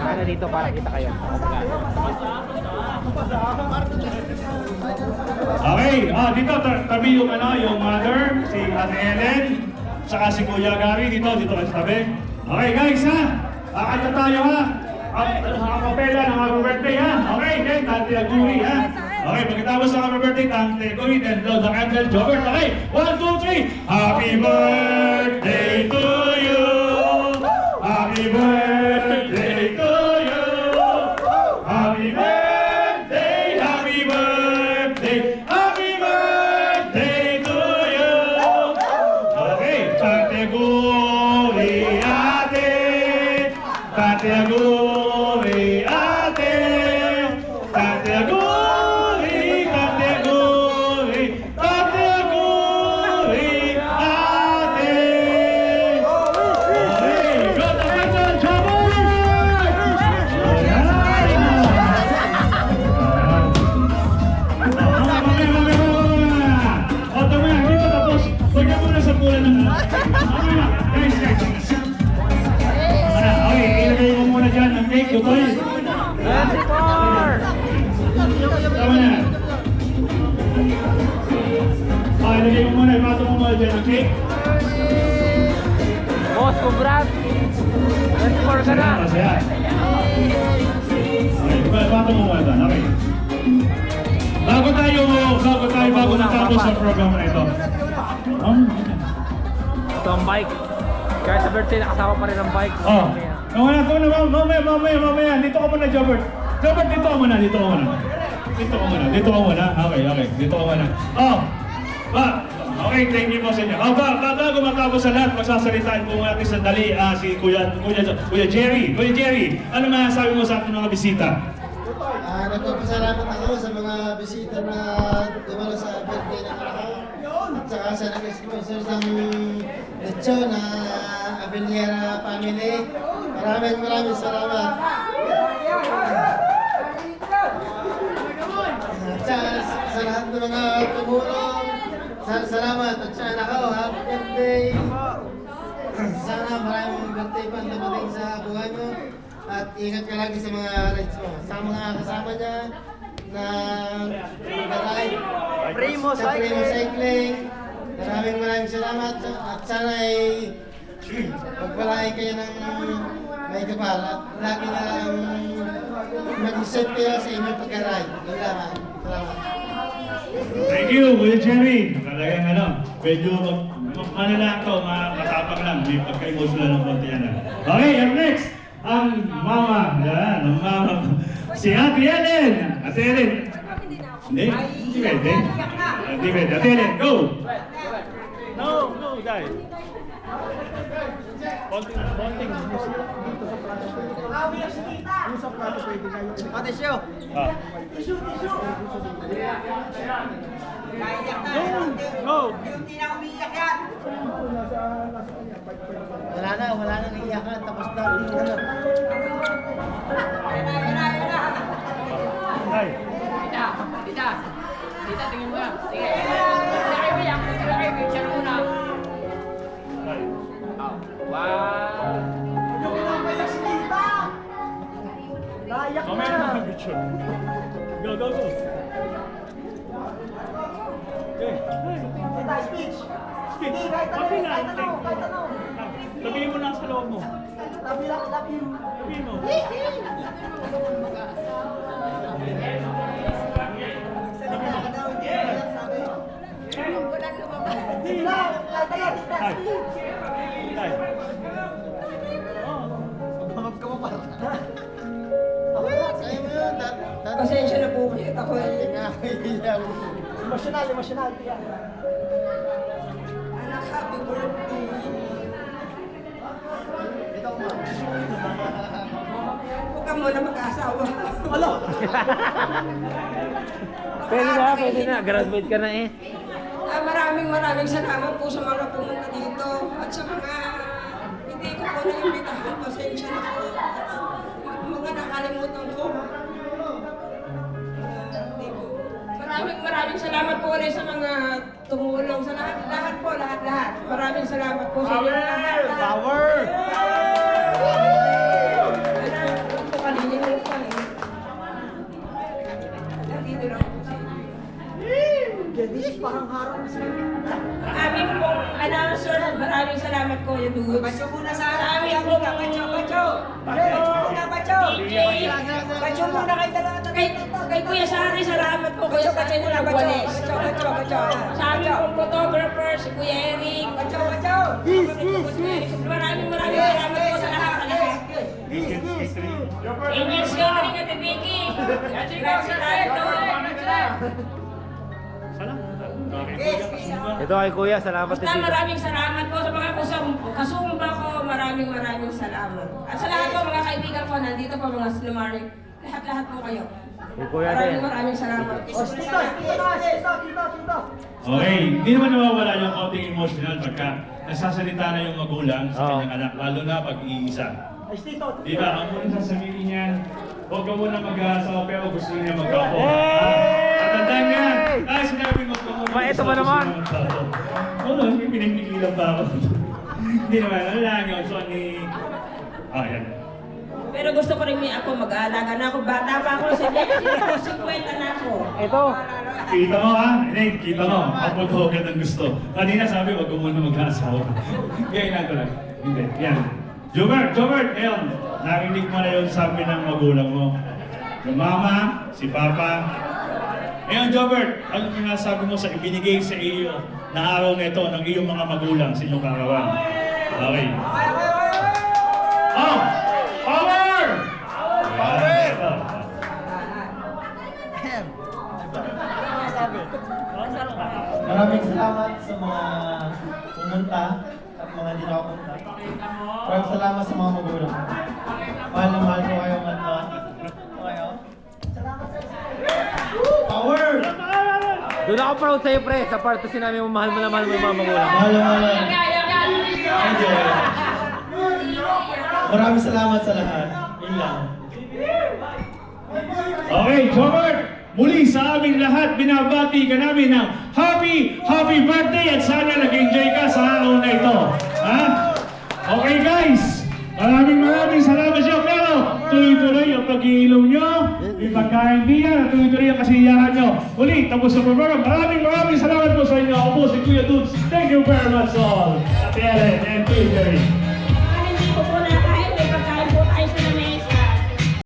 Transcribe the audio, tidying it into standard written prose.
ano dito para kita kayo. Okay, dito tabi yung yung mother, si Ate Ellen, saka si Kuya Gary dito kayo sa tabi. Okay guys kanta tayo ang kapela ng happy birthday Okay, then Tante Aguri Okay, pagkatapos ng happy birthday, Tante Aguri, then the candle Jobert. Okay, 1, 2, 3. Happy birthday to you. Happy birthday to you. Happy birthday, happy birthday, happy birthday to you. Okay, Tante Aguri ate, Tante Aguri ate, Tante Aguri, Tante Aguri, Tante Aguri ate. Okay, go to Quezon, Jobert! Ilagay mo muna dyan ang cake, Tutoy. 24! Tama na. Ilagay mo muna, ipato mo muna dyan ang cake. Boss, congrats! 24 ka na! Masaya. Okay, ipato mo muna dyan. Okay. Bago natapos ang program na ito. Ito ang bike. Kaya sa birthday, nakasama pa rin ang bike. Mamaya. Dito ka muna, Jobert. Jobert, dito ka muna. Dito ka muna. Okay. Dito ka muna. Okay, thank you po sa inyo. Bago matapos sa lahat, magsasalitaan po natin sandali si Kuya Jerry. Kuya Jerry, ano masasabi mo sa ating mga bisita? Nagpapasalamat ako sa mga bisita na dumalo sa birthday ng anak ko. At saka sa nag-sponsor ng lechon na Abeliera family. Maraming salamat. At saka sa lahat ng mga tumulong, salamat. At sa anak ko, happy birthday. Sana maraming birthday pa ang dumating sa buhay mo. At ingat ka lagi sa mga rides mo. Sa mga kasama niya na mag-ride. Primo Sa Primo Cycling. Maraming salamat. At sana ay magpalaki kayo ng may kapal. At lagi na lang mag-isip kayo sa inyong pagka-ride. Yun lang. Salamat. Thank you, Kuya Jerry. Talagang medyo lang ito, matapang lang. May pagka-emotional ng konti yan. Okay, up next. Ang mama, ang mama. Si Ate Ellen. Ate Ellen. Hindi pwede. Ate Ellen, go! No, guys. Konting music. Usap natin pwede kayo. Ate Syo! Go! Wala nang iyakan. Tapos na. Ay. Tita, tingin mo na. Sige. Ilagay mo yan. Ilagay mo siya muna. Wow. Naiyak Mamaya na ang picture. Go. Okay. Speech. Speech. Sabihin mo lang sa loob mo. Love you. Sabihin mo. Tay. Magmamag ka mo pa. Kaya mo yun. Pasensya na po kayo. Ako Emotional. Anak, happy birthday. Ito mo. Huwag ka muna mag-asawa. Alo! Pwede na. Graduate ka na eh. Maraming salamat po sa mga pumunta dito at sa mga hindi ko po naimbitahan. Pasensya na po. Mga nakalimutan ko. Maraming salamat po ulit sa mga tumulong sa lahat. Maraming salamat po sa inyo lahat. Power! Aming pong announcer, maraming salamat ko yung dugo. Bacho muna sa aming pong bacho. Bacho muna kay Kuya Sari, salamat po. Kuya Sari na nagwalis. Sa aming pong photographer, si Kuya Eric. Maraming salamat po sa lahat. Angels ka rin at Vicky. Ito kay Kuya, salamat din Basta dito. maraming salamat po sa mga kasumba ko. Maraming salamat. At sa lahat po mga kaibigan ko, nandito po mga Sinumari. Lahat po kayo. Kay Kuya din. Maraming salamat. Okay, hindi naman nawawala yung konting emotional pagka nagsasalita na yung magulang sa Oo. kanyang anak, lalo na pag iisa. Di ba, ang unang sasabihin niyan, huwag ka muna mag-aasawa pero gusto niya magkapo. Tatandaan niya, dahil sinabi mo ka muna. Ito ba naman? Oo, may pinagpigilan pa ako. Hindi naman, ano lang yun, so ni... yan. Pero gusto ko rin ako mag-aalaga na ako. Bata pa ako sa 50 na ako. Ito. Kita mo ha? Hindi, kita mo. Kapag-hugad ang gusto. Kanina sabi, huwag ka muna mag-aasawa. Kaya na talaga. Hindi, yan. Jobert, ayun. Narinig mo na yung sabi ng magulang mo. Yung mama, si papa. Ngayon, Jobert, ano yung nasabi mo sa ibinigay sa iyo na araw na ito ng iyong mga magulang sa inyong karawan? Okay. Oh! Power! Power! Maraming salamat sa mga pumunta at mga hindi nakapunta. Maraming salamat sa mga magulang. Mahal na mahal ko kayo at Power! Doon ako proud sa'yo, pre. Sa part na sinabi mo, mahal mo na mahal mo yung mga magulang. Mahal na mahal. Enjoy. Maraming salamat sa lahat. Yun lang. Okay, Jobert! Muli sa aming lahat, binabati ka namin ng happy birthday at sana nag-enjoy ka sa araw na ito. Ha? Okay guys, maraming salamat siya. Pero tuloy-tuloy ang pag-iinom nyo, yung pagkain niya, tuloy-tuloy ang kasiyahan nyo. Muli, tapos sa program. Maraming salamat po sa inyo. Ako po si Kuya Dudes. Thank you very much all. At Ellen and Kuya Jerry.